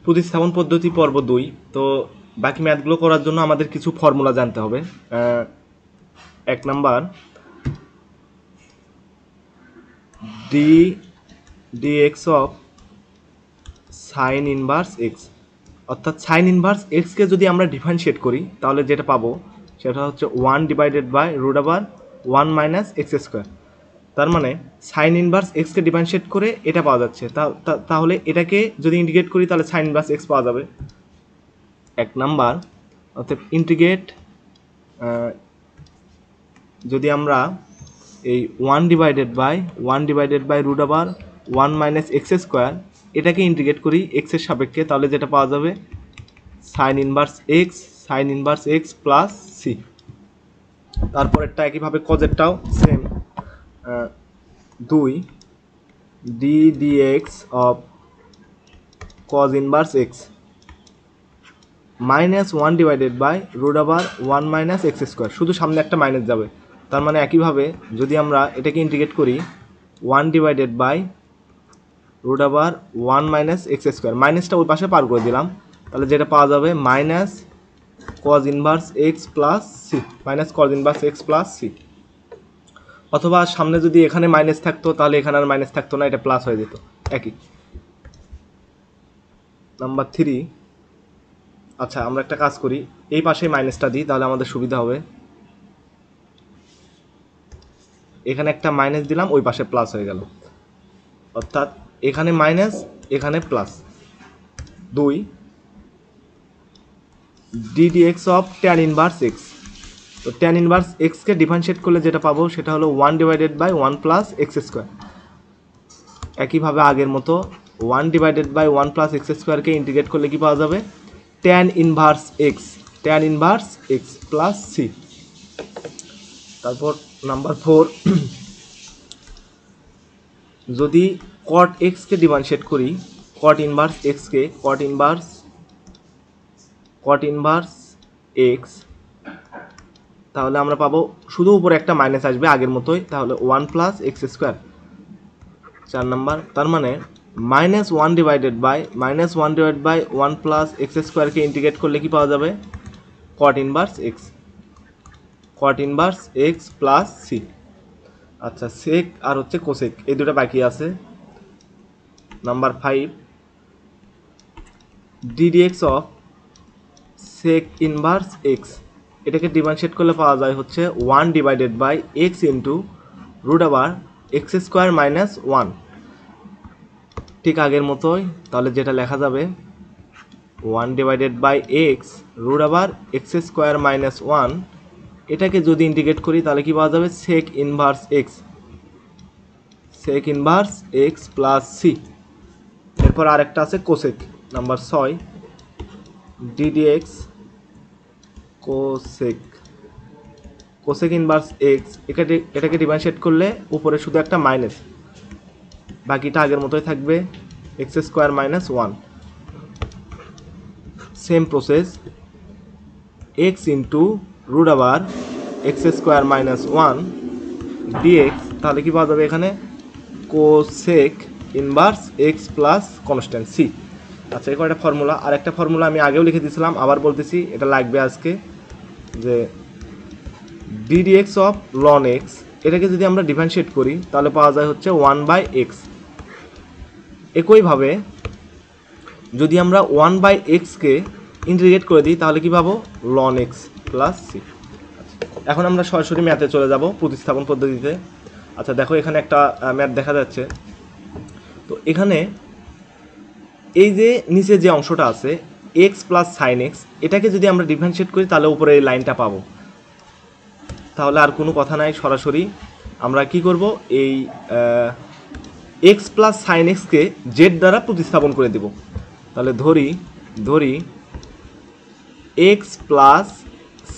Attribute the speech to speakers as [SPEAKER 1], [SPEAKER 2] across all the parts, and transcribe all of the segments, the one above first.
[SPEAKER 1] প্রতিস্থাপন পদ্ধতি পর্ব 2। তো বাকি ম্যাথগুলো করার জন্য আমাদের কিছু ফর্মুলা জানতে হবে। 1 number dx of sign inverse x, অর্থাৎ সাইন ইনভার্স এক্সকে যদি আমরা ডিফারেন্সিয়েট করি তাহলে যেটা পাবো সেটা হচ্ছে 1/√1 মাইনাস এক্স স্কোয়ার। তার মানে সাইন ইনভার্স এক্সকে ডিফারেন্সিয়েট করে এটা পাওয়া যাচ্ছে। তাহলে এটাকে যদি ইন্টিগ্রেট করি তাহলে সাইন ইনভার্স এক্স পাওয়া যাবে। 1 নাম্বার অর্থাৎ ইন্টিগ্রেট যদি আমরা এই 1/√1 মাইনাস এক্স স্কোয়ার এটাকে ইন্টিগ্রেট করি এক্সের সাপেক্ষে, তাহলে যেটা পাওয়া যাবে sine inverse x plus c. তারপরেরটা একইভাবে কজেরটাও same, 2 dx of cos inverse x minus 1/√1 minus x square, শুধু সামনে একটা মাইনাস যাবে। তার মানে একইভাবে যদি আমরা এটাকে ইন্টিগ্রেট করি 1/√1 মাইনাস এক্স স্কোয়ার, মাইনাসটা ওই পাশে পার করে দিলাম, তাহলে যেটা পাওয়া যাবে minus cos inverse x plus C. অথবা সামনে যদি এখানে মাইনাস থাকতো তাহলে এখানে আর মাইনাস থাকতো না, এটা প্লাস হয়ে যেত একই। নাম্বার 3, আচ্ছা আমরা একটা কাজ করি, এই পাশে মাইনাসটা দিই তাহলে আমাদের সুবিধা হবে। এখানে একটা মাইনাস দিলাম, ওই পাশে প্লাস হয়ে গেল, অর্থাৎ এখানে মাইনাস এখানে plus. 2 ddx of tan inverse x, তো ট্যান ইনভার্স এক্সকে ডিফারেন্সিয়েট করলে যেটা পাবো সেটা হলো 1/1 প্লাস এক্স স্কোয়ার। একইভাবে আগের মতো 1/1 প্লাস এক্স স্কোয়ারকে ইন্টিগ্রেট করলে কি পাওয়া যাবে tan inverse x plus C. তারপর নাম্বার 4, যদি কট এক্সকে ডিফারেন্সিয়েট করি, কট ইনভার্স এক্স, তাহলে আমরা পাবো শুধু উপরে একটা মাইনাস আসবে আগের মতোই, তাহলে 1 প্লাস এক্স স্কোয়ার। 4 নাম্বার, তার মানে -1/1 প্লাস এক্স স্কোয়ারকে ইন্টিগ্রেট করলে কি পাওয়া যাবে cot inverse x plus C. আচ্ছা সেক আর হচ্ছে কোসেক এই দুটো বাকি আছে। Number 5 ddx of sec inverse x, এটাকে ডিফারেন্সিয়েট করলে পাওয়া যায় হচ্ছে 1/x into √x square minus 1, ঠিক আগের মতোই। তাহলে যেটা লেখা যাবে 1/x √x স্কোয়ার মাইনাস 1, এটাকে যদি ইন্টিগ্রেট করি তাহলে কি পাওয়া যাবে sec inverse x plus C. এরপর আরেকটা আছে cosec. Number 6 ddx cosec inverse x, এটাকে ডিফারেন্সিয়েট করলে উপরে শুধু একটা মাইনাস, বাকিটা আগের মতোই থাকবে x square minus 1। Same process x into √x square minus 1 dx, তাহলে কি পাওয়া যাবে এখানে cosec inverse x plus constant C. আচ্ছা এই কয়টা ফর্মুলা, আর একটা ফর্মুলা আমি আগেও লিখে দিয়েছিলাম, আবার বলতেছি এটা লাগবে আজকে, যে ddx অফ ln x, এটাকে যদি আমরা ডিফারেন্সিয়েট করি তাহলে পাওয়া যায় হচ্ছে 1/x। একইভাবে যদি আমরা 1/x-কে ইন্টিগ্রেট করে দিই তাহলে কি পাবো ln x প্লাস সি। এখন আমরা সরাসরি ম্যাথে চলে যাব প্রতিস্থাপন পদ্ধতিতে। আচ্ছা দেখো এখানে একটা ম্যাথ দেখা যাচ্ছে, তো এখানে এই যে নিচে যে অংশটা আছে এক্স প্লাস সাইন এক্স, এটাকে যদি আমরা ডিফারেন্সিয়েট করি তাহলে উপরে এই লাইনটা পাবো। তাহলে আর কোনো কথা নাই, সরাসরি আমরা কি করব এই এক্স প্লাস সাইন এক্সকে জেড দ্বারা প্রতিস্থাপন করে দেব। তাহলে ধরি x plus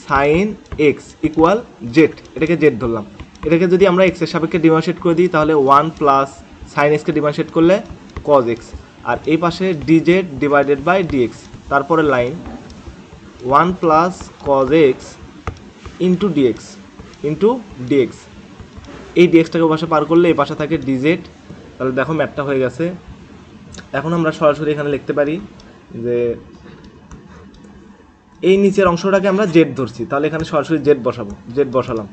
[SPEAKER 1] sine x equal Z, এটাকে জেড ধরলাম। এটাকে যদি আমরা এক্সের সাপেক্ষে ডিফারেন্সিয়েট করে দিই তাহলে 1 প্লাস সাইন এক্সকে ডিফারেন্সিয়েট করলে কজ এক্স, আর এই পাশে ডিজেড ডিভাইডেড বাই ডিএক্স, তারপরে line 1 plus cos x into dx, এই ডিএক্সটাকে ও পাশে পার করলে এই পাশে থাকে ডিজেড। তাহলে দেখো ম্যাথটা হয়ে গেছে। এখন আমরা সরাসরি এখানে লিখতে পারি যে এই নিচের অংশটাকে আমরা জেড ধরছি, তাহলে এখানে সরাসরি জেড বসাবো, জেড বসালাম।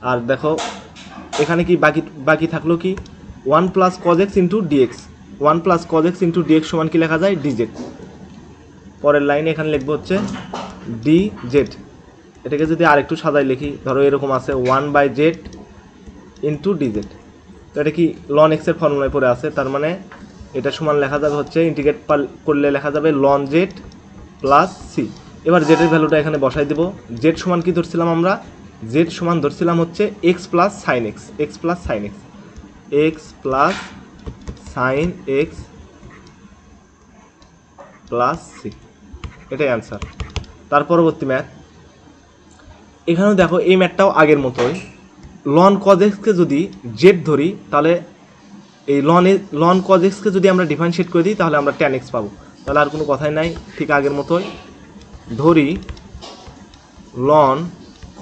[SPEAKER 1] আর দেখো এখানে কি বাকি থাকলো কি 1 plus cos x into dx, 1 plus cos x into dx সমান কি লেখা যায় ডিজেড। পরের লাইনে এখানে লিখবো হচ্ছে ডি জেড। এটাকে যদি আরেকটু সাজাই লিখি, ধরো এরকম আছে 1/z ইন্টু ডিজেড। তো এটা কি লন এক্সের ফর্মুলায় পড়ে আছে, তার মানে এটা সমান লেখা যাবে হচ্ছে ইন্টিগ্রেট করলে লেখা যাবে লন জেড প্লাস সি। এবার জেডের ভ্যালুটা এখানে বসাই দেবো। জেড সমান কি ধরছিলাম আমরা, জেড সমান ধরছিলাম হচ্ছে x plus sine x, x plus sine x, x plus sine x plus C, এটাই অ্যান্সার। তার পরবর্তী ম্যাথ, এখানেও দেখো এই ম্যাথটাও আগের মতোই। লন কজ এক্সকে যদি জেড ধরি, তাহলে এই লন কজ এক্সকে যদি আমরা ডিফারেন্সিয়েট করে দিই তাহলে আমরা ট্যান এক্স পাবো। তাহলে আর কোনো কথাই নাই, ঠিক আগের মতোই ধরি loan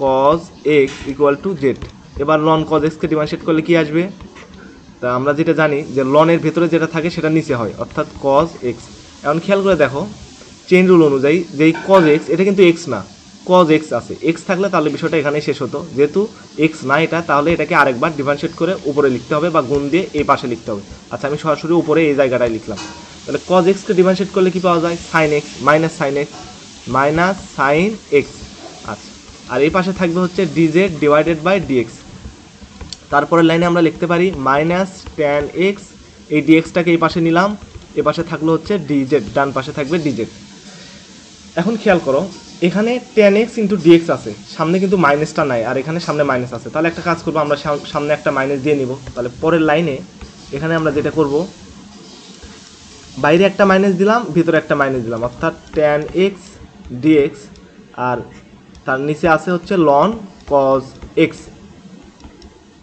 [SPEAKER 1] cos x equal to Z. এবার লন কজ এক্সকে ডিফারেন্সিয়েট করলে কি আসবে, তা আমরা যেটা জানি যে লনের ভেতরে যেটা থাকে সেটা নিচে হয়, অর্থাৎ কজ এক্স। এখন খেয়াল করে দেখো চেইন রুল অনুযায়ী যে কজ এক্স এটা কিন্তু এক্স না, কজ এক্স আছে, এক্স থাকলে তাহলে বিষয়টা এখানেই শেষ হতো। যেহেতু এক্স না এটা, তাহলে এটাকে আরেকবার ডিফারেন্সিয়েট করে উপরে লিখতে হবে বা গুণ দিয়ে এই পাশে লিখতে হবে। আচ্ছা আমি সরাসরি উপরে এই জায়গাটায় লিখলাম। তাহলে কজ এক্সকে ডিফারেন্সিয়েট করলে কি পাওয়া যায়, sine x minus sine x minus sine x. আচ্ছা আর এই পাশে থাকবে হচ্ছে ডিজেড ডিভাইডেড বাই ডিএক্স। তারপরের লাইনে আমরা লিখতে পারি মাইনাস ট্যান এক্স, এই ডিএক্সটাকে এই পাশে নিলাম, এ পাশে থাকলো হচ্ছে ডিজেড, ডান পাশে থাকবে ডিজেড। এখন খেয়াল করো এখানে ট্যান এক্স ইন্টু ডিএক্স আছে, সামনে কিন্তু মাইনাসটা নাই, আর এখানে সামনে মাইনাস আছে। তাহলে একটা কাজ করবো, আমরা সামনে একটা মাইনাস দিয়ে নিব। তাহলে পরের লাইনে এখানে আমরা যেটা করব, বাইরে একটা মাইনাস দিলাম, ভিতরে একটা মাইনাস দিলাম, অর্থাৎ ট্যান এক্স ডিএক্স, আর তার নিচে আছে হচ্ছে লন কজ এক্স।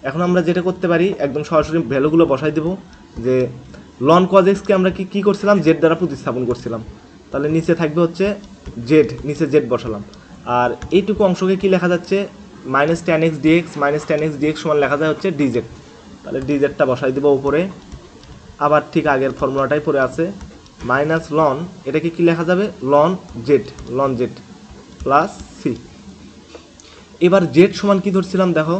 [SPEAKER 1] এখন আমরা যেটা করতে পারি, একদম সরাসরি ভ্যালুগুলো বসাই দেব। যে লন কজ এক্সকে আমরা কি করছিলাম, জেড দ্বারা প্রতিস্থাপন করছিলাম। তাহলে নিচে থাকবে হচ্ছে জেড, নিচে জেড বসালাম। আর এইটুকু অংশকে কি লেখা যাচ্ছে, minus tan x dx, minus tan x dx সমান লেখা যায় হচ্ছে ডিজেড। তাহলে ডিজেডটা বসাই দেবো উপরে, আবার ঠিক আগের ফর্মুলাটাই পড়ে আছে, মাইনাস লন, এটাকে কি লেখা যাবে লন জেড প্লাস সি। এবার জেড সমান কি ধরছিলাম, দেখো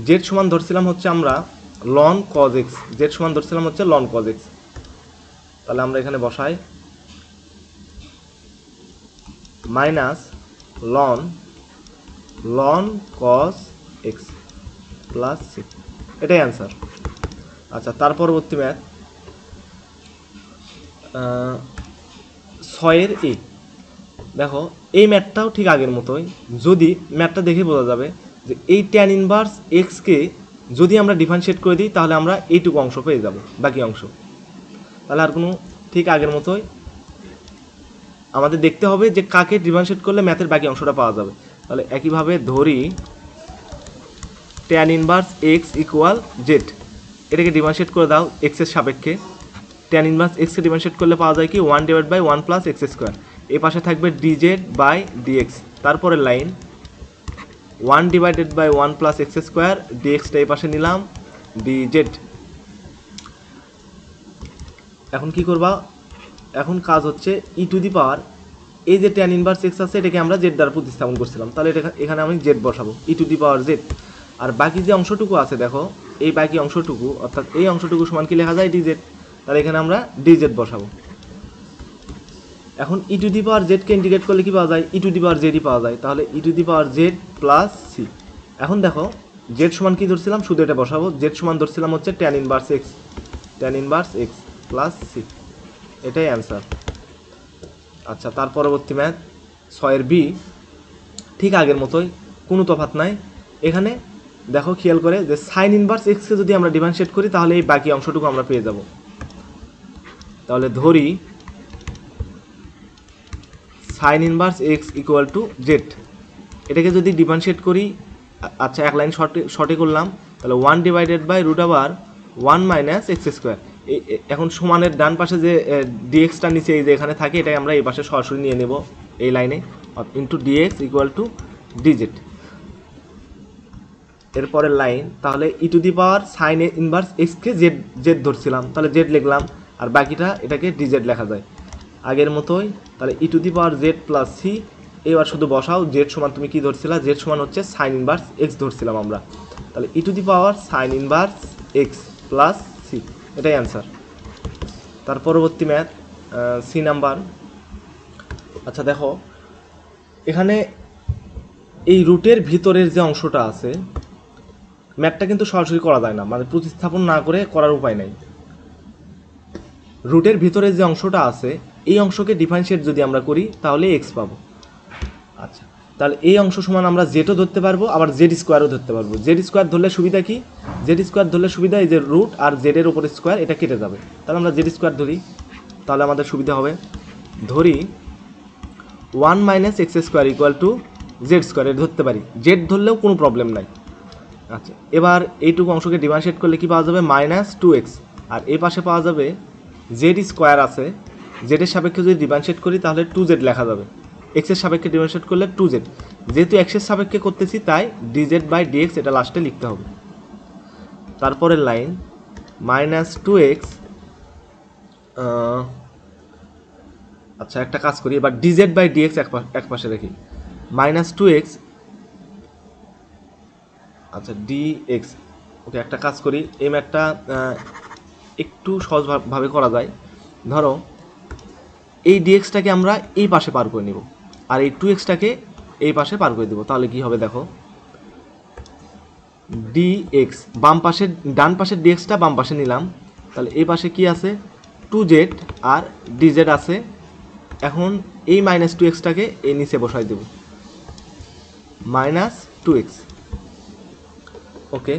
[SPEAKER 1] জেড সমান ধরছিলাম হচ্ছে আমরা লন কজ এক্স, জেড সমান ধরছিলাম হচ্ছে লন কজ এক্স। তাহলে আমরা এখানে বসাই minus ln cos x plus C, এটাই অ্যান্সার। আচ্ছা তার পরবর্তী ম্যাথ 6-এর এ। দেখো এই ম্যাথটাও ঠিক আগের মতোই, যদি ম্যাথটা দেখে বোঝা যাবে যে এই ট্যান ইনভার্স এক্সকে যদি আমরা ডিফারেন্সিয়েট করে দিই তাহলে আমরা এইটুকু অংশ পেয়ে যাব, বাকি অংশ। তাহলে আর কোনো, ঠিক আগের মতোই আমাদের দেখতে হবে যে কাকে ডিফারেন্সিয়েট করলে ম্যাথের বাকি অংশটা পাওয়া যাবে। তাহলে একইভাবে ধরি tan inverse x equal Z, এটাকে ডিফারেন্সিয়েট করে দাও এক্সের সাপেক্ষে। ট্যান ইনভার্স এক্সকে ডিফারেন্সিয়েট করলে পাওয়া যায় কি 1/1 প্লাস এক্স স্কোয়ার, এই পাশে থাকবে ডিজেড বাই ডিএক্স। তারপরে লাইন 1/1 প্লাস এক্স স্কোয়ার, ডিএক্সটা এই পাশে নিলাম ডিজেড। এখন কি করবা, এখন কাজ হচ্ছে ই টু দি পাওয়ার, এই যে ট্যান ইনভার্স এক্স আছে এটাকে আমরা জেড দ্বারা প্রতিস্থাপন করছিলাম, তাহলে এটা এখানে আমি জেড বসাবো, ই টু দি পাওয়ার জেড। আর বাকি যে অংশটুকু আছে দেখো, এই বাকি অংশটুকু অর্থাৎ এই অংশটুকু সমান কি লেখা যায় ডিজেড, তাহলে এখানে আমরা ডিজেড বসাবো। এখন ই টু দি পাওয়ার জেডকে ইন্টিগ্রেট করলে কি পাওয়া যায়, ই টু দি পাওয়ার জেডই পাওয়া যায়। তাহলে e to the power z plus c. এখন দেখো জেড সমান কি ধরছিলাম, শুধু এটা বসাবো, জেড সমান ধরছিলাম হচ্ছে tan inverse x plus C, এটাই অ্যান্সার। আচ্ছা তার পরবর্তী ম্যাথ 6-এর বি, ঠিক আগের মতোই, কোনো তফাৎ নাই। এখানে দেখো খেয়াল করে যে সাইন ইনভার্স এক্সকে যদি আমরা ডিফারেন্সিয়েট করি তাহলে এই বাকি অংশটুকু আমরা পেয়ে যাব। তাহলে ধরি sign inverse x equal to Z, এটাকে যদি ডিফারেন্সিয়েট করি, আচ্ছা এক লাইন শর্টে করলাম, তাহলে 1/√1 মাইনাস এক্স স্কোয়ার। এখন সমানের ডান পাশে যে ডিএক্সটা নিচে এই যে এখানে থাকে, এটাই আমরা এই পাশে সরাসরি নিয়ে নেব এই লাইনে, into dx equal to dz. এরপরের লাইন, তাহলে e to the power sine inverse এক্সকে জেড ধরছিলাম, তাহলে জেড লিখলাম, আর বাকিটা এটাকে ডিজেড লেখা যায়। আগের মতোই। তাহলে e to the power z plus c, এবার শুধু বসাও জেড সমান তুমি কি ধরছিলা, জেড সমান হচ্ছে সাইন ইনভার্স এক্স ধরছিলাম আমরা। তাহলে e to the power sine inverse x plus C, এটাই অ্যান্সার। তার পরবর্তী ম্যাথ সি নাম্বার। আচ্ছা দেখো এখানে এই রুটের ভিতরের যে অংশটা আছে, ম্যাথটা কিন্তু সরাসরি করা যায় না, মানে প্রতিস্থাপন না করে করার উপায় নাই। রুটের ভিতরে যে অংশটা আছে এই অংশকে ডিফারেন্সিয়েট যদি আমরা করি তাহলে এক্স পাবো। আচ্ছা তাহলে এই অংশ সমান আমরা জেডও ধরতে পারবো, আবার জেড স্কোয়ারও ধরতে পারবো। জেড স্কোয়ার ধরলে সুবিধা কি, জেড স্কোয়ার ধরলে সুবিধা এই যে রুট আর জেডের ওপরে স্কোয়ার এটা কেটে যাবে। তাহলে আমরা জেড স্কোয়ার ধরি, তাহলে আমাদের সুবিধা হবে। ধরি 1 minus x square equal to Z square, এটা ধরতে পারি, জেড ধরলেও কোনো প্রবলেম নাই। আচ্ছা এবার এইটুকু অংশকে ডিফারেন্সিয়েট করলে কি পাওয়া যাবে, মাইনাস 2x, আর এই পাশে পাওয়া যাবে জেড স্কোয়ার আছে, জেডের সাপেক্ষে যদি ডিফারেন্সিয়েট করি তাহলে 2z লেখা যাবে, এক্সের সাপেক্ষে ডিফারেন্সিয়েট করলে 2z, যেহেতু এক্সের সাপেক্ষে করতেছি তাই dz বাই dx এটা লাস্টে লিখতে হবে। তারপরের লাইন মাইনাস 2x, আচ্ছা একটা কাজ করি, এবার dz বাই dx এক পাশে রাখি, মাইনাস 2x, আচ্ছা dx। ওকে একটা কাজ করি, এই ম্যাথটা একটু সহজভাবে করা যায়। ধরো এই ডিএক্সটাকে আমরা এই পাশে পার করে নিব, আর এই 2xটাকে এই পাশে পার করে দেবো, তাহলে কি হবে দেখো, ডিএক্স বাম পাশের, ডান পাশের ডিএক্সটা বাম পাশে নিলাম, তাহলে এই পাশে কি আছে 2z আর dz আছে। এখন এই মাইনাস 2xটাকে এই নিচে বসাই দেব, মাইনাস 2x। ওকে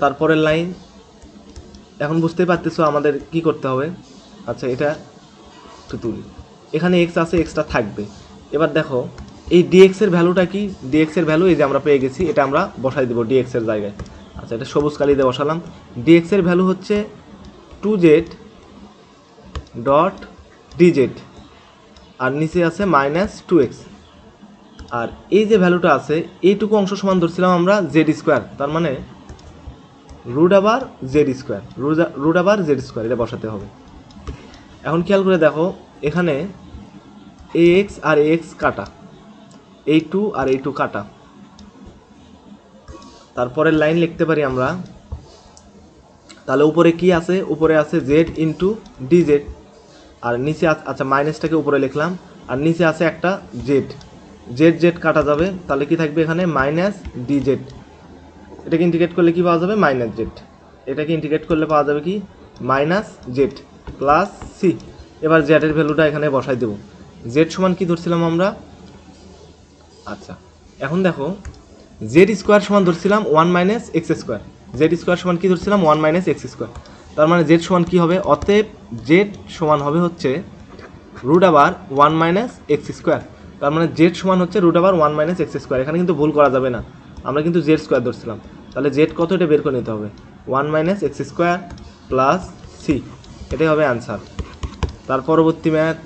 [SPEAKER 1] তারপরের লাইন, এখন বুঝতেই পারতেছো আমাদের কি করতে হবে। আচ্ছা এটা একটু তুলি, এখানে এক্স আছে, এক্সটা থাকবে। এবার দেখো এই ডিএক্স এর ভ্যালুটা কি, ডিএক্স এর ভ্যালু এই যে আমরা পেয়ে গেছি, এটা আমরা বসাই দেবো ডিএক্স এর জায়গায়। আচ্ছা এটা সবুজ কালি দিয়ে বসালাম, ডিএক্স এর ভ্যালু হচ্ছে 2z ডট dz, আর নিচে আছে মাইনাস 2x, আর এই যে ভ্যালুটা আছে এইটুকু অংশ সমান ধরছিলাম আমরা জেড স্কোয়ার, তার মানে রুট আবার জেড স্কোয়ার, রুট আবার জেড স্কোয়ার, এটা বসাতে হবে। এখন খেয়াল করে দেখো এখানে ax আর ax কাটা, এই 2 আর এই 2 কাটা। তারপরের লাইন লিখতে পারি আমরা, তাহলে উপরে কি আছে, উপরে আছে z ইন্টু dz, আর নিচে আচ্ছা মাইনাসটাকে উপরে লিখলাম, আর নিচে আছে একটা জেড, জেড জেড কাটা যাবে, তাহলে কি থাকবে এখানে মাইনাস dz। এটাকে ইন্টিগ্রেট করলে কি পাওয়া যাবে, মাইনাস জেড। এটাকে ইন্টিগ্রেট করলে পাওয়া যাবে কি, মাইনাস জেড প্লাস সি। এবার জেডের ভ্যালুটা এখানে বসাই দেব, জেড সমান কি ধরছিলাম আমরা, আচ্ছা এখন দেখো জেড স্কোয়ার সমান ধরছিলাম 1 minus x square, Z square সমান কি ধরছিলাম 1 মাইনাস এক্স স্কোয়ার, তার মানে জেড সমান কি হবে, অতএব জেড সমান হবে হচ্ছে রুট আবার 1 মাইনাস এক্স স্কোয়ার, তার মানে জেড সমান হচ্ছে রুট আবার 1 মাইনাস এক্স স্কোয়ার। এখানে কিন্তু ভুল করা যাবে না, আমরা কিন্তু জেড স্কোয়ার ধরছিলাম, তাহলে জেড কত এটা বের করে নিতে হবে, 1 minus x square plus C, এটাই হবে অ্যান্সার। তার পরবর্তী ম্যাথ,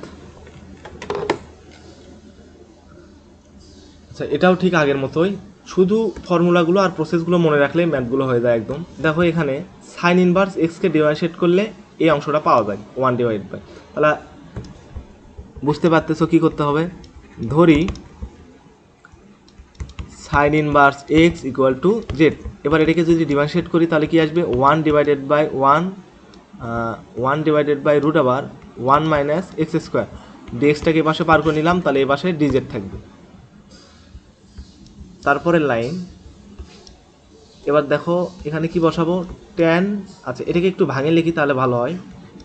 [SPEAKER 1] আচ্ছা এটাও ঠিক আগের মতোই, শুধু ফর্মুলাগুলো আর প্রসেসগুলো মনে রাখলে ম্যাথগুলো হয়ে যায় একদম। দেখো এখানে সাইন ইনভার্স এক্সকে ডিফারেন্সিয়েট করলে এই অংশটা পাওয়া যায় 1 ডিভাইড বাই, তাহলে বুঝতে পারতেছো কি করতে হবে। ধরি sign inverse x equal to Z, এবার এটাকে যদি ডিফারেন্সিয়েট করি তাহলে কি আসবে 1 ডিভাইডেড বাই রুট আবার 1 মাইনাস এক্স স্কোয়ার, ডিএক্সটাকে এ পাশে পার করে নিলাম, তাহলে এ পাশে ডিজেড থাকবে। তারপরে লাইন, এবার দেখো এখানে কি বসাবো, ট্যান, আচ্ছা এটাকে একটু ভাঙে লিখি তাহলে ভালো হয়,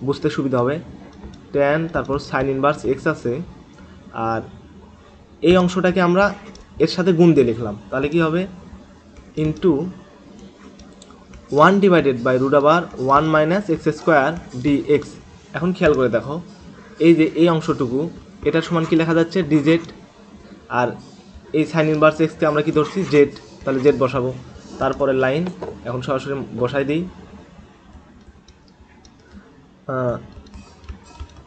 [SPEAKER 1] বুঝতে সুবিধা হবে। ট্যান তারপর সাইন ইনভার্স এক্স আছে, আর এই অংশটাকে আমরা এর সাথে গুণ দিয়ে লিখলাম, তাহলে কি হবে ইন্টু 1 ডিভাইডেড বাই রুট আবার 1 মাইনাস এক্স স্কোয়ার ডিএক্স। এখন খেয়াল করে দেখো এই যে এই অংশটুকু এটার সমান কি লেখা যাচ্ছে ডিজেড, আর এই সাইন ইনভার্স এক্সকে আমরা কি ধরছি জেড, তাহলে জেড বসাবো। তারপরে লাইন এখন সরাসরি বসাই দিই,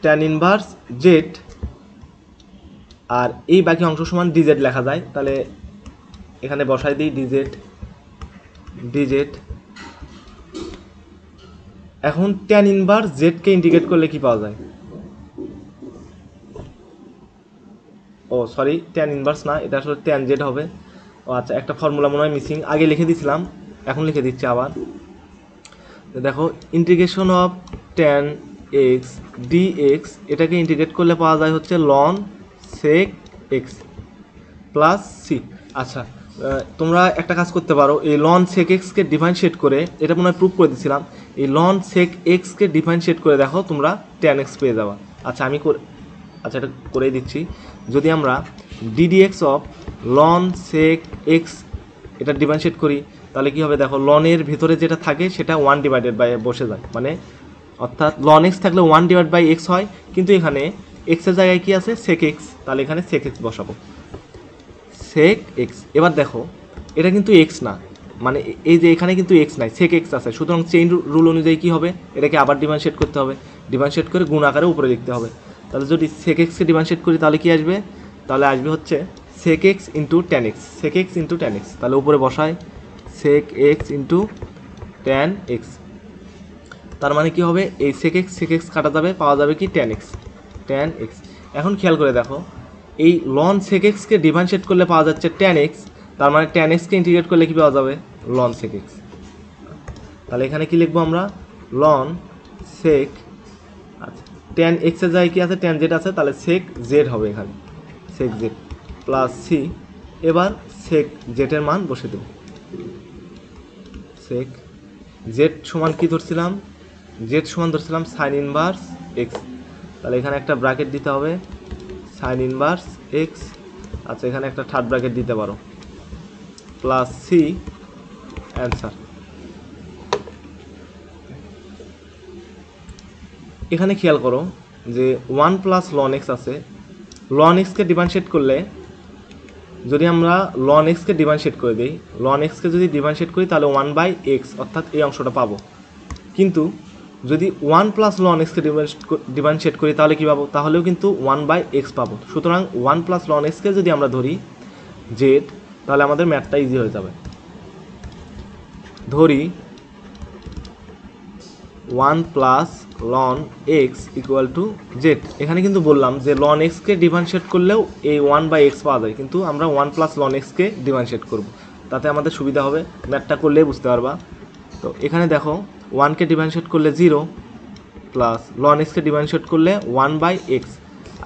[SPEAKER 1] ট্যান ইনভার্স জেড, আর এই বাকি অংশ সমান ডিজেড লেখা যায়, তাহলে এখানে বসাই দিই ডিজেড। এখন ট্যান ইনভার্স জেডকে ইন্টিগ্রেট করলে কি পাওয়া যায়, ও সরি, ট্যান ইনভার্স না, এটা আসলে ট্যান জেড হবে। ও আচ্ছা, একটা ফর্মুলা মনে হয় মিসিং, আগে লিখে দিয়েছিলাম, এখন লিখে দিচ্ছি আবার। দেখো integration of tan x dx, এটাকে ইন্টিগ্রেট করলে পাওয়া যায় হচ্ছে ln sec x plus C. আচ্ছা, তোমরা একটা কাজ করতে পারো, এই লন সেক এক্সকে ডিফারেন্সিয়েট করে, এটা মনে হয় প্রুভ করে দিয়েছিলাম, এই লন সেক এক্সকে ডিফারেন্সিয়েট করে দেখো তোমরা ট্যান এক্স পেয়ে যাবা। আচ্ছা আচ্ছা এটা করেই দিচ্ছি। যদি আমরা ddx of ln sec x এটা ডিফারেন্সিয়েট করি, তাহলে কী হবে দেখো, লনের ভিতরে যেটা থাকে সেটা 1/বাই বসে যায়, মানে অর্থাৎ লন এক্স থাকলে 1/x হয়, কিন্তু এখানে এক্সের জায়গায় কী আছে, সেক এক্স, তাহলে এখানে সেক এক্স বসাবো, সেক এক্স। এবার দেখো এটা কিন্তু এক্স না, মানে এই যে এখানে কিন্তু এক্স নাই, সেক এক্স আছে, সুতরাং চেইন রুল অনুযায়ী কী হবে, এটাকে আবার ডিফারেন্সিয়েট করতে হবে, ডিফারেন্সিয়েট করে গুণ আকারে উপরে লিখতে হবে। তাহলে যদি সেক এক্সকে ডিফারেন্সিয়েট করি তাহলে কি আসবে, তাহলে আসবে হচ্ছে sec x into tan x, sec x into tan x, তাহলে উপরে বসায় sec x into tan x. তার মানে কি হবে, এই সেক এক্স কাটা যাবে, পাওয়া যাবে কি ট্যান এক্স। এখন খেয়াল করে দেখো, এই লন সেক এক্সকে ডিফারেন্সিয়েট করলে পাওয়া যাচ্ছে ট্যান এক্স, তার মানে ট্যান এক্সকে ইন্টিগ্রেট করলে কি পাওয়া যাবে, লন সেক এক্স। তাহলে এখানে কি লিখবো আমরা, লন সেক, আচ্ছা ট্যান এক্সের জায়গায় কি আছে, ট্যান জেড আছে, তাহলে সেক জেড হবে এখানে, সেক জেড প্লাস সি। এবার সেক জেডের মান বসে দেব, সেক জেড সমান কি ধরছিলাম, জেড সমান ধরছিলাম সাইন ইনভার্স এক্স, তাহলে এখানে একটা ব্র্যাকেট দিতে হবে সাইন ইনভার্স এক্স, আচ্ছা এখানে একটা থার্ড ব্র্যাকেট দিতে পারো, প্লাস সি, অ্যান্সার। এখানে খেয়াল করো যে 1 প্লাস লন এক্স আছে, লন এক্সকে ডিফারেন্সিয়েট করলে, যদি আমরা লন এক্সকে ডিফারেন্সিয়েট করে দিই, লন এক্সকে যদি ডিফারেন্সিয়েট করি তাহলে 1/x অর্থাৎ এই অংশটা পাবো, কিন্তু যদি 1 প্লাস লন এক্সকে ডিফারেন্সিয়েট করি তাহলে কী পাবো, তাহলেও কিন্তু 1/x পাবো। সুতরাং 1 প্লাস লন এক্সকে যদি আমরা ধরি জেড, তাহলে আমাদের ম্যাথটা ইজি হয়ে যাবে। ধরি 1 plus ln x equal to Z, এখানে কিন্তু বললাম যে লন এক্সকে ডিফারেন্সিয়েট করলেও এই 1/x পাওয়া যায়, কিন্তু আমরা 1 প্লাস লন এক্সকে ডিফারেন্সিয়েট করব, তাতে আমাদের সুবিধা হবে, ম্যাথটা করলেই বুঝতে পারবা। তো এখানে দেখো 1কে ডিফারেন্সিয়েট করলে 0 প্লাস লন এক্সকে ডিফারেন্সিয়েট করলে 1/x,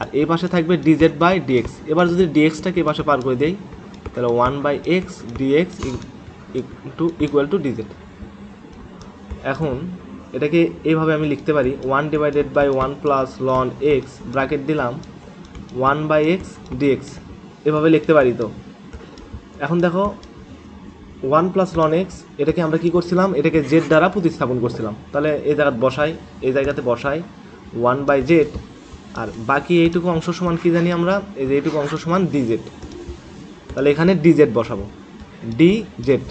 [SPEAKER 1] আর এই পাশে থাকবে dz/dx। এবার যদি dxটাকে এই পাশে পার করে দেই, তাহলে 1/x dx equal two dz। এখন এটাকে এইভাবে আমি লিখতে পারি 1/1 প্লাস লন এক্স, ব্র্যাকেট দিলাম 1/x dx, এভাবে লিখতে পারি। তো এখন দেখো 1 প্লাস লন এক্স, এটাকে আমরা কী করছিলাম, এটাকে জেড দ্বারা প্রতিস্থাপন করছিলাম, তাহলে এই জায়গাতে বসাই 1/z, আর বাকি এইটুকু অংশ সমান কী জানি আমরা, এই যে এইটুকু অংশ সমান dz, তাহলে এখানে dz বসাবো, dz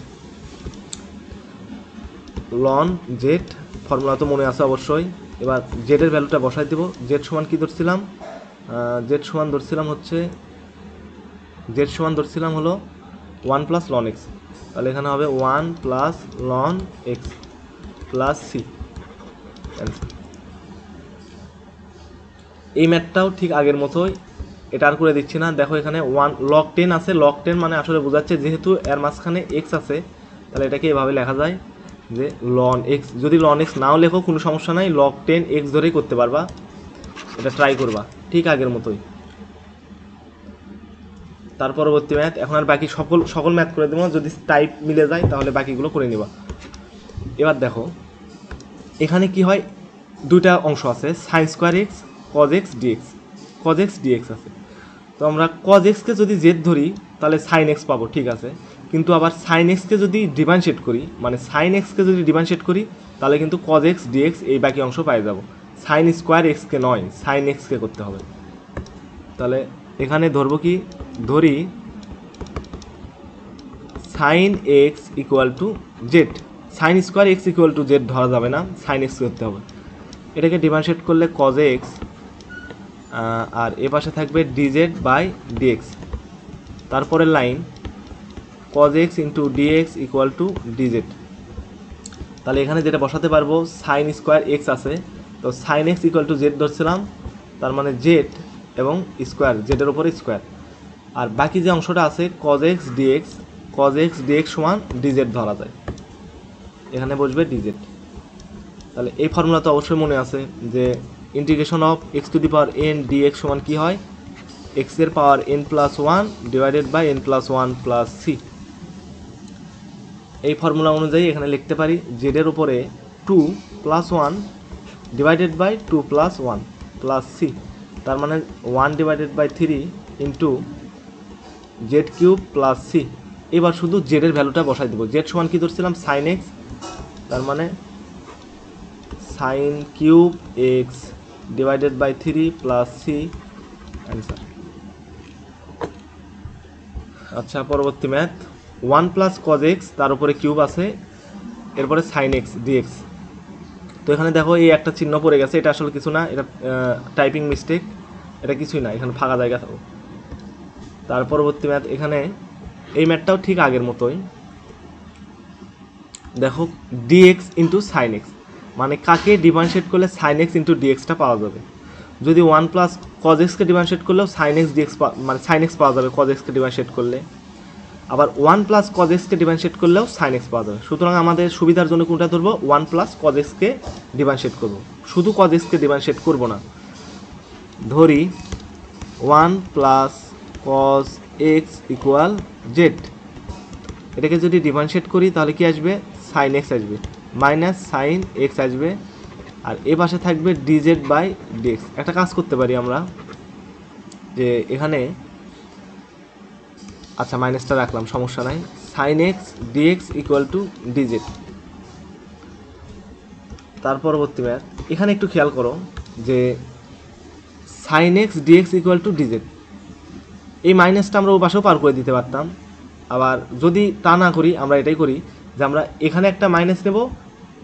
[SPEAKER 1] লন জেড, ফর্মুলা তো মনে আছে অবশ্যই। এবার জেডের ভ্যালুটা বসাই দেবো, জেড সমান কী ধরছিলাম, জেড সমান ধরছিলাম হলো 1 প্লাস লন এক্স, তাহলে এখানে হবে 1 plus ln x plus C, answer. এই ম্যাথটাও ঠিক আগের মতোই, এটা আর করে দিচ্ছি না। দেখো এখানে 1 log 10 আছে, log 10 মানে আসলে বোঝাচ্ছে যেহেতু এর মাঝখানে এক্স আছে, তাহলে এটাকে এভাবে লেখা যায় যে লন এক্স। যদি লন এক্স নাও লেখো কোনো সমস্যা নাই, log 10 এক্স ধরেই করতে পারবা, এটা ট্রাই করবা ঠিক আগের মতোই। তার পরবর্তী ম্যাথ, এখন আর বাকি সকল ম্যাথ করে দেবো, যদি টাইপ মিলে যায় তাহলে বাকিগুলো করে নিবা। এবার দেখো এখানে কি হয়, দুইটা অংশ আছে, sine square x cos x dx আছে। তো আমরা কজ এক্সকে যদি জেড ধরি তাহলে সাইন এক্স পাবো, ঠিক আছে, কিন্তু আবার সাইন এক্সকে যদি ডিফারেন্সিয়েট করি, মানে সাইন এক্সকে যদি ডিফারেন্সিয়েট করি তাহলে কিন্তু কজ এক্স ডিএক্স এই বাকি অংশ পাই যাব, সাইন স্কোয়ার এক্সকে নয়, সাইন এক্সকে করতে হবে। তাহলে এখানে ধরবো কি, ধরি sine x equal to z, sine square x equal to z ধরা যাবে না, সাইন এক্স করতে হবে। এটাকে ডিফারেন্সিয়েট করলে কজ এক্স, আর এ পাশে থাকবে dz/dx, তারপরের line cos x into dx equal to dz. তাহলে এখানে যেটা বসাতে পারবো, সাইন স্কোয়ার এক্স আছে, তো sine x equal to z ধরছিলাম, তার মানে জেড এবং স্কোয়ার, জেডের ওপরে স্কোয়ার, আর বাকি যে অংশটা আছে cos x dx সমান dz ধরা যায়, এখানে বসবে dz। তাহলে এই ফর্মুলা তো অবশ্যই মনে আছে যে integration of x to the power n dx সমান কি হয়, x এর power n+1 divided by n+1 plus c। এই ফর্মুলা অনুযায়ী এখানে লিখতে পারি z এর উপরে 2+1 ডিভাইডেড বাই 2+1 প্লাস c, তার মানে 1 divided by 3 into z cube plus c. এবার শুধু জেড এর ভ্যালুটা বসাই দেবো। জেড সমান কি ধরছিলাম, সাইন এক্স, তার মানে sine cube x divided by 3 plus C answer. আচ্ছা, পরবর্তী ম্যাথ 1 প্লাস কজ এক্স, তার উপরে কিউব আছে, এরপরে সাইন এক্স ডিএক্স। তো এখানে দেখো এই একটা চিহ্ন পড়ে গেছে, এটা আসলে কিছু না, এটা টাইপিং মিস্টেক, এটা কিছুই না, এখানে ফাঁকা জায়গা থাকো। তার পরবর্তী ম্যাথ, এখানে এই ম্যাথটাও ঠিক আগের মতোই, দেখো ডিএক্স ইন্টু সাইন এক্স, মানে কাকে ডিফারেন্সিয়েট করলে সাইন এক্স ইন্টু ডিএক্সটা পাওয়া যাবে। যদি 1 প্লাস কজ এক্সকে ডিফারেন্সিয়েট করলেও সাইন এক্স ডিএক্স মানে সাইন এক্স পাওয়া যাবে কজ এক্সকে ডিফারেন্সিয়েট করলে, আবার 1 প্লাস কজ এক্সকে ডিফারেন্সিয়েট করলেও সাইন এক্স পাওয়া যাবে। সুতরাং আমাদের সুবিধার জন্য কোনটা ধরবো, 1 প্লাস কজ এক্সকে ডিফারেন্সিয়েট করবো, শুধু কজ এক্সকে ডিফারেন্সিয়েট করবো না। ধরি 1 plus cos x equal Z, এটাকে যদি ডিফারেন্সিয়েট করি তাহলে কি আসবে, সাইন এক্স আসবে, মাইনাস সাইন এক্স আসবে, আর এ পাশে থাকবে ডিজেড বাই ডিএক্স। একটা কাজ করতে পারি আমরা, যে এখানে আচ্ছা মাইনাসটা রাখলাম, সমস্যা নাই, sine x dx equal to dz. তার পরবর্তী ম্যাথ, এখানে একটু খেয়াল করো যে sine x dx equal to dz, এই মাইনাসটা আমরা ও পাশেও পার করে দিতে পারতাম। আবার যদি তা না করি, আমরা এটাই করি যে আমরা এখানে একটা মাইনাস নেব,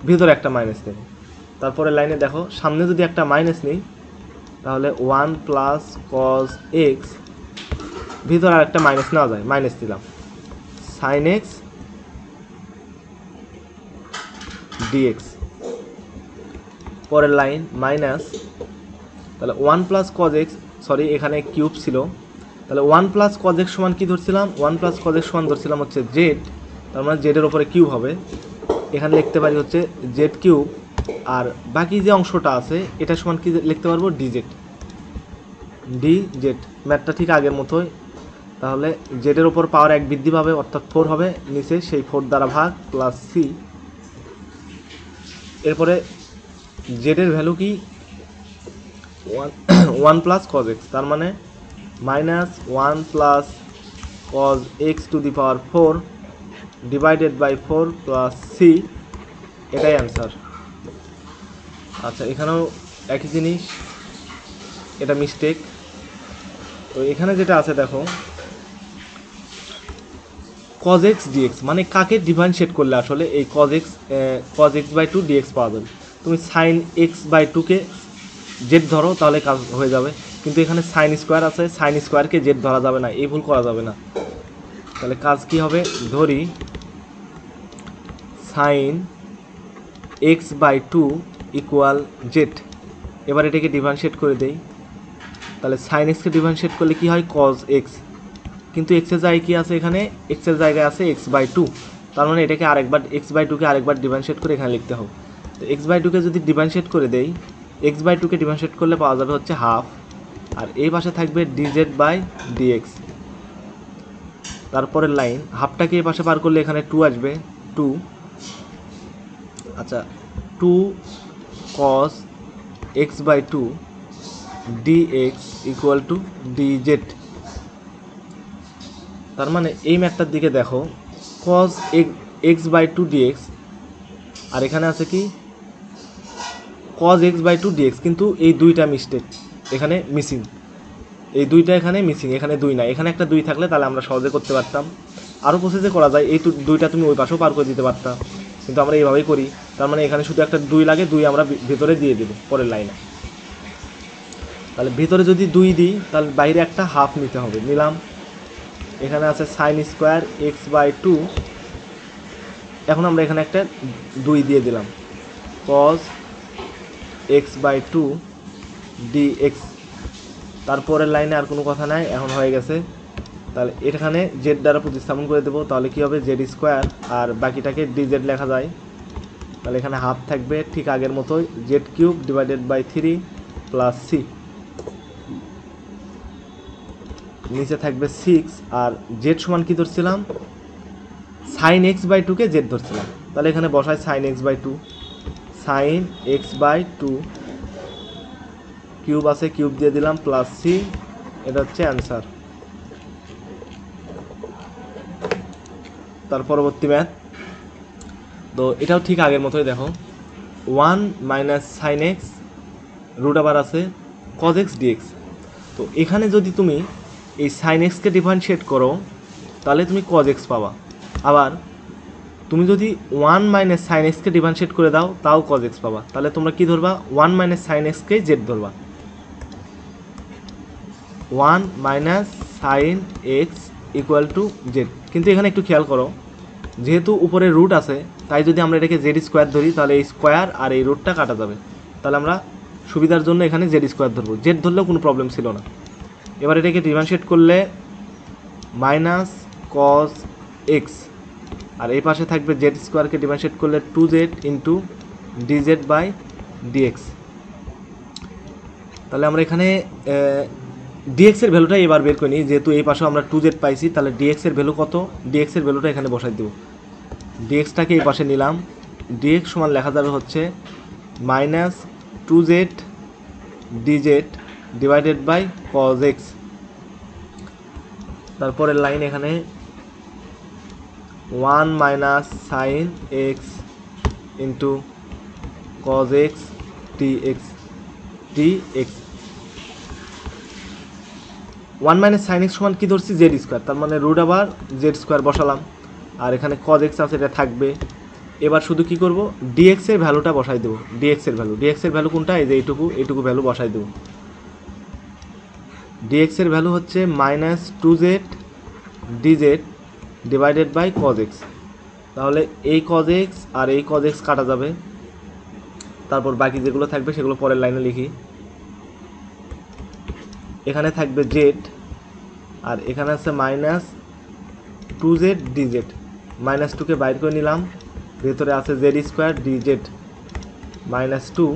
[SPEAKER 1] ভিতরে একটা মাইনাস নেব। তারপরে লাইনে দেখো সামনে যদি একটা মাইনাস নিই তাহলে 1 প্লাস কজ এক্স, ভিতরে আর একটা মাইনাস নেওয়া যায়, মাইনাস দিলাম, সাইন এক্স ডিএক্স। পরের লাইন মাইনাস, তাহলে 1 প্লাস কজ এক্স, সরি এখানে কিউব ছিল, তাহলে 1 প্লাস কজ এক্স সমান কী ধরছিলাম, 1 প্লাস কজ এক্স সমান ধরছিলাম হচ্ছে জেড, তার মানে জেডের ওপরে কিউব হবে, এখানে লিখতে পারি হচ্ছে জেড কিউব, আর বাকি যে অংশটা আছে এটা সমান কি লিখতে পারবো, ডিজেড, ডি জেড। ম্যাথটা ঠিক আগের মতোই, তাহলে জেডের ওপর পাওয়ার 1 বৃদ্ধি পাবে অর্থাৎ 4 হবে, নিচে সেই 4 দ্বারা ভাগ প্লাস সি। এরপরে জেডের ভ্যালু কি, 1 প্লাস কজ এক্স, তার মানে minus 1 plus cos x to the power 4 divided by 4 plus C, এটাই অ্যান্সার। আচ্ছা, এখানেও একই জিনিস, এটা মিস্টেক। তো এখানে যেটা আছে দেখো cos x dx, মানে কাকে ডিফারেন্সিয়েট করলে আসলে এই cos x বাই 2 dx পাওয়া যাবে। তুমি সাইন এক্স বাই 2কে জেড ধরো তাহলে কাজ হয়ে যাবে, কিন্তু এখানে সাইন স্কোয়ার আছে, সাইন স্কোয়ারকে জেড ধরা যাবে না, এই ভুল করা যাবে না। তাহলে কাজ কি হবে, ধরি sine x by 2 equal z, এবার এটাকে ডিফারেন্সিয়েট করে দেই, তাহলে সাইন এক্সকে ডিফারেন্সিয়েট করলে কি হয়, cos x, কিন্তু এক্সের জায়গায় কী আছে, এখানে এক্সের জায়গায় আছে এক্স বাই 2, তার মানে এটাকে আরেকবার এক্স বাই 2কে আরেকবার ডিফারেন্সিয়েট করে এখানে লিখতে হবে। তো এক্স বাই 2কে যদি ডিফারেন্সিয়েট করে দেই, এক্স বাই 2কে ডিফারেন্সিয়েট করলে পাওয়া যাবে হচ্ছে হাফ, আর এই পাশে থাকবে ডিজেড বাই ডিএক্স। তারপরের লাইন, হাফটাকে এই পাশে পার করলে এখানে 2 আসবে, 2, আচ্ছা 2 cos x by 2 dx equal to dz. তার মানে এই ম্যাথটার দিকে দেখো, cos x বাই 2 dx, আর এখানে আছে কি cos x বাই 2 dx, কিন্তু এই দুইটা মিস্টেক এখানে মিসিং, এই দুইটা এখানে মিসিং, এখানে 2 না, এখানে একটা 2 থাকলে তাহলে আমরা সহজে করতে পারতাম। আরও প্রসেসে করা যায়, এই দুইটা তুমি ওই পাশেও পার করে দিতে পারতাম, কিন্তু আমরা এইভাবেই করি। তার মানে এখানে শুধু একটা 2 লাগে, 2 আমরা ভিতরে দিয়ে দেবো পরের লাইনে। তাহলে ভিতরে যদি 2 দিই তাহলে বাইরে একটা হাফ নিতে হবে, নিলাম। এখানে আছে সাইন স্কোয়ার এক্স বাই 2, এখন আমরা এখানে একটা 2 দিয়ে দিলাম, cos x বাই 2 dx। তারপরের লাইনে আর কোনো কথা নাই, এখন হয়ে গেছে তাহলে এখানে জেড দ্বারা প্রতিস্থাপন করে দেবো, তাহলে কী হবে জেড স্কোয়ার, আর বাকিটাকে ডিজেড লেখা যায়। তাহলে এখানে হাফ থাকবে ঠিক আগের মতোই, z cube divided by 3 plus c, নিচে থাকবে 6, আর জেড সমান কী ধরছিলাম, সাইন এক্স বাই 2কে জেড ধরছিলাম। তাহলে এখানে বসায় sine x by 2, sine x by 2 cube আছে, কিউব দিয়ে দিলাম প্লাস সি, এটা হচ্ছে অ্যান্সার। তার পরবর্তী ম্যাথ, তো এটাও ঠিক আগের মতোই দেখো, 1 মাইনাস সাইন এক্স রুট আবার আছে কজ এক্স ডিএক্স। তো এখানে যদি তুমি এই সাইন এক্সকে ডিফারেন্সিয়েট করো তাহলে তুমি কজ এক্স পাবা, আবার তুমি যদি 1 মাইনাস সাইন এক্সকে ডিফারেন্সিয়েট করে দাও তাও কজ এক্স পাবা। তাহলে তোমরা কি ধরবা, 1 মাইনাস সাইন এক্সকে জেড ধরবা, 1 minus sine x equal to Z. কিন্তু এখানে একটু খেয়াল করো, যেহেতু উপরে রুট আছে তাই যদি আমরা এটাকে জেড স্কোয়ার ধরি তাহলে এই স্কোয়ার আর এই রুটটা কাটা যাবে, তাহলে আমরা সুবিধার জন্য এখানে জেড স্কোয়ার ধরবো, জেড ধরলেও কোনো প্রবলেম ছিল না। এবার এটাকে ডিফারেন্সিয়েট করলে মাইনাস কজ এক্স, আর এই পাশে থাকবে জেড স্কোয়ারকে ডিফারেন্সিয়েট করলে 2z into DZ by dx. তাহলে আমরা এখানে ডিএক্সের ভ্যালুটা এবার বের করে নিই, যেহেতু এই পাশেও আমরা 2z পাইছি, তাহলে ডিএক্সের ভ্যালু কত, ডিএক্সের ভ্যালুটা এখানে বসাই দেবো। ডিএক্সটাকে এই পাশে নিলাম, ডিএক্স সমান লেখা যাবে হচ্ছে minus 2z dz divided by cos x. তারপরের লাইন এখানে 1 minus sine x into cos x dx dx. 1 minus sine x সমান কী ধরছি, জেড স্কোয়ার, তার মানে রুট আবার জেড স্কোয়ার বসালাম, আর এখানে কজ এক্স আছে এটা থাকবে। এবার শুধু কি করব, ডিএক্সের ভ্যালুটা বসাই দেবো, ডিএক্সের ভ্যালু কোনটা, এই যে এইটুকু ভ্যালু বসাই দেবো। ডিএক্সের ভ্যালু হচ্ছে minus 2z dz divided by cos x. তাহলে এই কজ এক্স আর এই কজ এক্স কাটা যাবে, তারপর বাকি যেগুলো থাকবে সেগুলো পরের লাইনে লিখি। এখানে থাকবে জেড, আর এখানে আছে মাইনাস 2z ডিজেড, মাইনাস 2কে বাইর করে নিলাম, ভেতরে আছে জেড স্কোয়ার ডিজেড মাইনাস 2,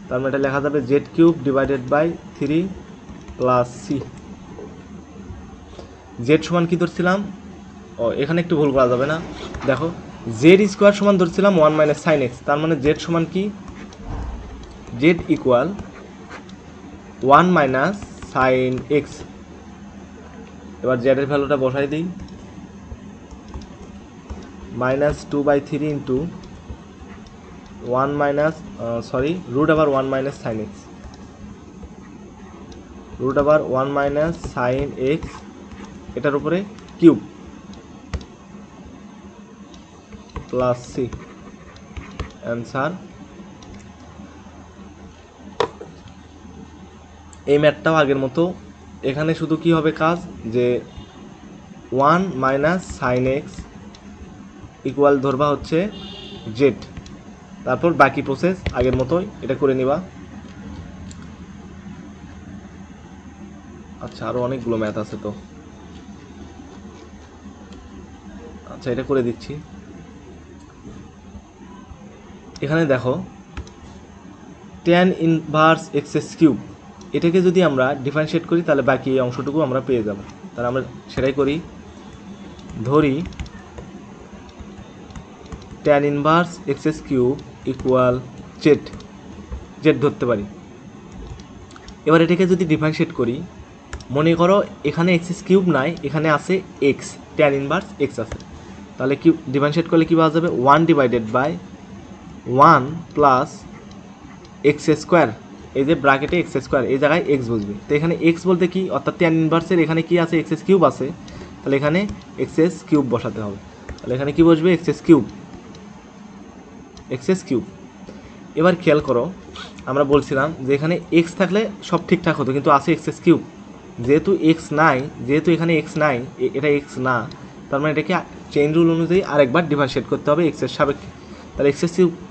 [SPEAKER 1] তার মানে এটা লেখা যাবে Z cube divided by 3 plus C. Z সমান কী ধরছিলাম, ও এখানে একটু ভুল করা যাবে না, দেখো জেড স্কোয়ার সমান ধরছিলাম 1 মাইনাস সাইন এক্স, তার মানে জেড সমান কি, Z equal 1 minus sine x. এবার জেডের ভ্যালুটা বসাই দিই, মাইনাস 2/3 ইন্টু 1 মাইনাস রুট আবার 1 মাইনাস সাইন এক্স, রুট আবার 1 মাইনাস সাইন এক্স, এটার উপরে কিউব প্লাস সি, অ্যান্সার। এই ম্যাথটাও আগের মতো, এখানে শুধু কি হবে কাজ, যে 1 মাইনাস সাইন এক্স ইকুয়াল ধরবা হচ্ছে জেড, তারপর বাকি প্রসেস আগের মতোই এটা করে নিবা। আচ্ছা আরও অনেকগুলো ম্যাথ আছে তো, আচ্ছা এটা করে দিচ্ছি। এখানে দেখো tan ইনভার্স এক্স কিউব, এটাকে যদি আমরা ডিফারেন্সিয়েট করি তাহলে বাকি এই অংশটুকু আমরা পেয়ে যাব, তাহলে আমরা সেটাই করি। ধরি tan inverse x cube equal Z ধরতে পারি। এবার এটাকে যদি ডিফারেন্সিয়েট করি, মনে করো এখানে এক্স কিউব নাই, এখানে আছে এক্স, tan ইনভার্স এক্স আছে, তাহলে কি ডিফারেন্সিয়েট করলে কী পাওয়া যাবে, 1 divided by 1 plus x square, এই যে ব্র্যাকেটে এক্স স্কোয়ার, এই জায়গায় এক্স বসবে, তো এখানে এক্স বলতে কি, অর্থাৎ tan ইনভার্সের এখানে কি আছে, এক্স কিউব আছে, তাহলে এখানে এক্স কিউব বসাতে হবে, তাহলে এখানে কি বসবে, এক্স কিউব। এবার খেয়াল করো, আমরা বলছিলাম যে এখানে এক্স থাকলে সব ঠিকঠাক হতো, কিন্তু আছে এক্স কিউব, যেহেতু এখানে এক্স নাই, এটা এক্স না, তার মানে এটাকে চেইন রুল অনুযায়ী আরেকবার ডিফারেন্সিয়েট করতে হবে এক্সের সাপেক্ষে। তাহলে এক্স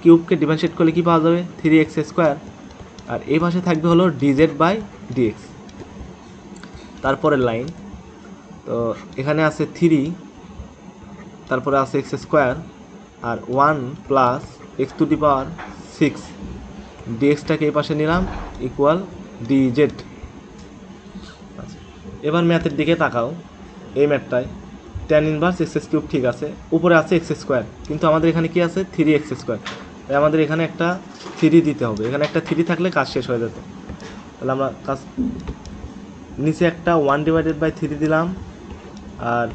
[SPEAKER 1] কিউবকে ডিফারেন্সিয়েট করলে কী পাওয়া যাবে, 3x স্কোয়ার, আর এই পাশে থাকবে হলো ডিজেড বাই ডিএক্স। তারপরের লাইন তো এখানে আছে 3, তারপরে আছে এক্স স্কোয়ার, আর 1 plus x to the power 6 ডিএক্সটাকে এই পাশে নিলাম ইকুয়াল ডিজেড। আচ্ছা, এবার ম্যাথের দিকে তাকাও। এই ম্যাথটায় tan ইনভার্স এক্স কিউব ঠিক আছে, উপরে আছে এক্স স্কোয়ার, কিন্তু আমাদের এখানে কি আছে 3x স্কোয়ার, তাই আমাদের এখানে একটা 3 দিতে হবে। এখানে একটা 3 থাকলে কাজ শেষ হয়ে যেত। তাহলে আমরা কাজ নিচে একটা 1/3 দিলাম, আর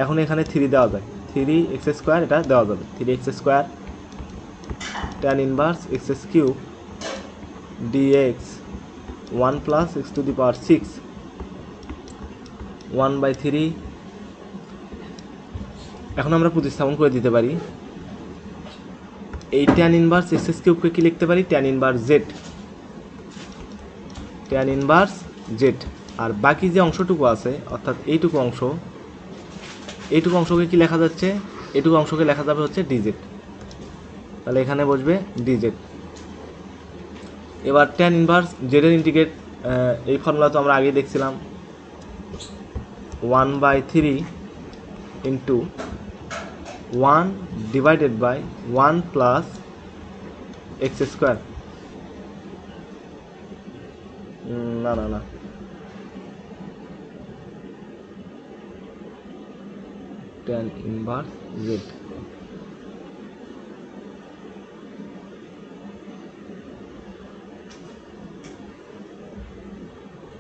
[SPEAKER 1] এখন এখানে 3 দেওয়া যায়, 3x স্কোয়ার এটা দেওয়া যাবে, 3x square tan inverse x cube dx 1 plus x to the power 6 1/3। এখন আমরা প্রতিস্থাপন করে দিতে পারি। এই tan ইনভার্স এক্স কিউবকে কি লিখতে পারি, tan inverse z, tan inverse z. আর বাকি যে অংশটুকু আছে অর্থাৎ এইটুকু অংশকে কি লেখা যাচ্ছে, এইটুকু অংশকে লেখা যাবে হচ্ছে ডিজেড। তাহলে এখানে বসবে ডিজেড। এবার tan ইনভার্স জেডের ইন্টিগ্রেট, এই ফর্মুলা তো আমরা আগেই দেখছিলাম, 1/3 into 1 divided by 1 plus x square, না tan ইনভার্স জেড।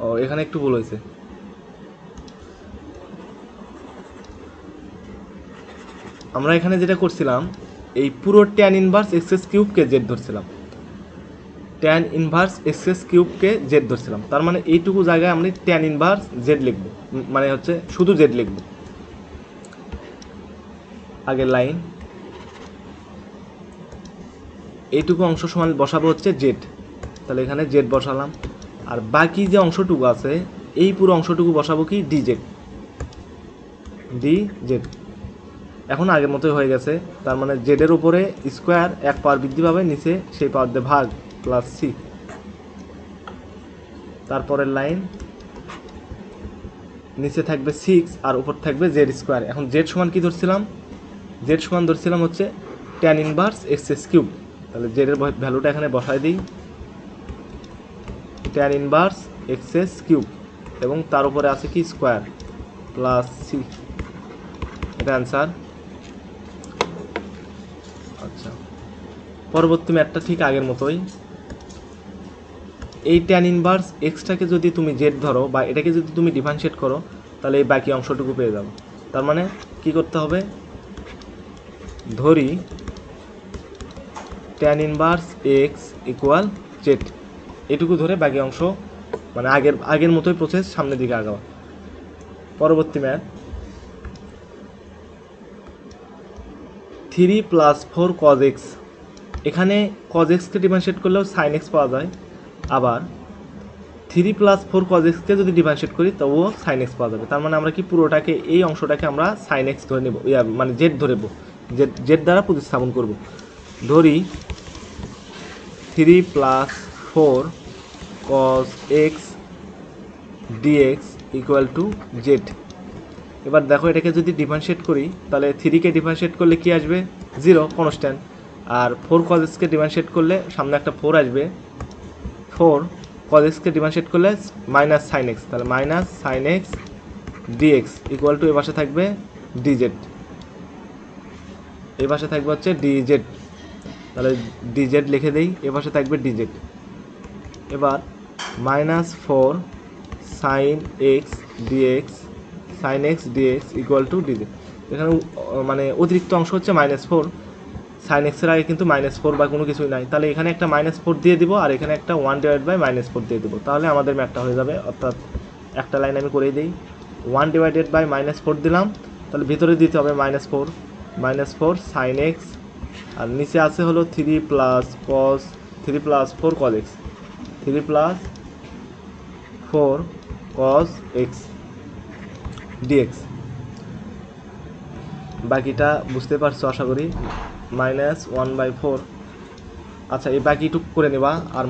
[SPEAKER 1] ও এখানে একটু ভুল হয়েছে, আমরা এখানে যেটা করছিলাম এই পুরো tan ইনভার্স এক্স কিউবকে জেড ধরছিলাম, tan ইনভার্স এক্স কিউবকে জেড ধরছিলাম। তার মানে এইটুকু জায়গায় আমরা tan ইনভার্স জেড লিখব, মানে হচ্ছে শুধু জেড লিখব। আগের লাইন, এইটুকু অংশ সমান বসাবো হচ্ছে জেড, তাহলে এখানে জেড বসালাম। আর বাকি যে অংশটুকু আছে এই পুরো অংশটুকু বসাবো কি ডিজেড, ডিজেড। এখন আগের মতোই হয়ে গেছে, তার মানে জেডের উপরে স্কোয়ার এক পাওয়ার বৃদ্ধি পাবে, নিচে সেই পাওয়ার দিয়ে ভাগ প্লাস সি। তারপরের লাইন, নিচে থাকবে 6 আর উপর থাকবে জেড স্কোয়ার। এখন জেড সমান কি ধরছিলাম, জেড সমান ধরছিলাম হচ্ছে tan ইনভার্স এক্স কিউব। তাহলে জেডের ভ্যালুটা এখানে বসাই দিই, tan ইনভার্স এক্স কিউব, এবং তার উপরে আছে কি স্কোয়ার প্লাস সি, এটা অ্যান্সার। আচ্ছা, পরবর্তী ম্যাথটা ঠিক আগের মতোই। এই tan ইনভার্স এক্সটাকে যদি তুমি জেড ধরো বা এটাকে যদি তুমি ডিফারেন্সিয়েট করো, তাহলে এই বাকি অংশটুকু পেয়ে যাবো। তার মানে কি করতে হবে, ধরি tan inverse x equal Z, এটুকু ধরে বাকি অংশ মানে আগের মতোই প্রসেস সামনের দিকে আগাও। পরবর্তী ম্যাথ, 3 + 4 cos x, এখানে cos x কে ডিফারেন্সিয়েট করলেও sin x পাওয়া যায়, আবার 3 + 4 cos x কে যদি ডিফারেন্সিয়েট করি তবুও sin x পাওয়া যাবে। তার মানে আমরা কি পুরোটাকে, এই অংশটাকে আমরা sin x ধরে নেব, মানে জেড ধরব, জেড দ্বারা প্রতিস্থাপন করব। ধরি 3 + 4 cos x dx equal to Z. এবার দেখো এটাকে যদি ডিফারেন্সিয়েট করি তাহলে 3 কে ডিফারেন্সিয়েট করলে কি আসবে, 0 কনস্ট্যান্ট, আর 4 cos x কে ডিফারেন্সিয়েট করলে সামনে একটা 4 আসবে, 4 cos x কে ডিফারেন্সিয়েট করলে মাইনাস sin x, তাহলে minus sin x dx equal to এ পাশে থাকবে dz, এই পাশে থাকবে হচ্ছে dz, তাহলে dz লিখে দেই, এ পাশে থাকবে dz। এবার -4 sin x dx sin x dx equal two dz। এখানে মানে অতিরিক্ত অংশ হচ্ছে -4, sin x এর আগে কিন্তু -4 বা কোনো কিছুই নাই, তাহলে এখানে একটা -4 দিয়ে দিব আর এখানে একটা 1/-4 দিয়ে দিব, তাহলে আমাদের ম্যাথটা হয়ে যাবে। অর্থাৎ একটা লাইন আমি করেই দিই, 1/-4 দিলাম, তাহলে ভিতরে দিতে হবে -4 sin x, আর নিচে আছে হলো 3 + 4 cos x, 3 + 4 cos x dx। বাকিটা বুঝতে পারছো আশা করি, -1/4। আচ্ছা, এই বাকিটুকু করে নেবা আর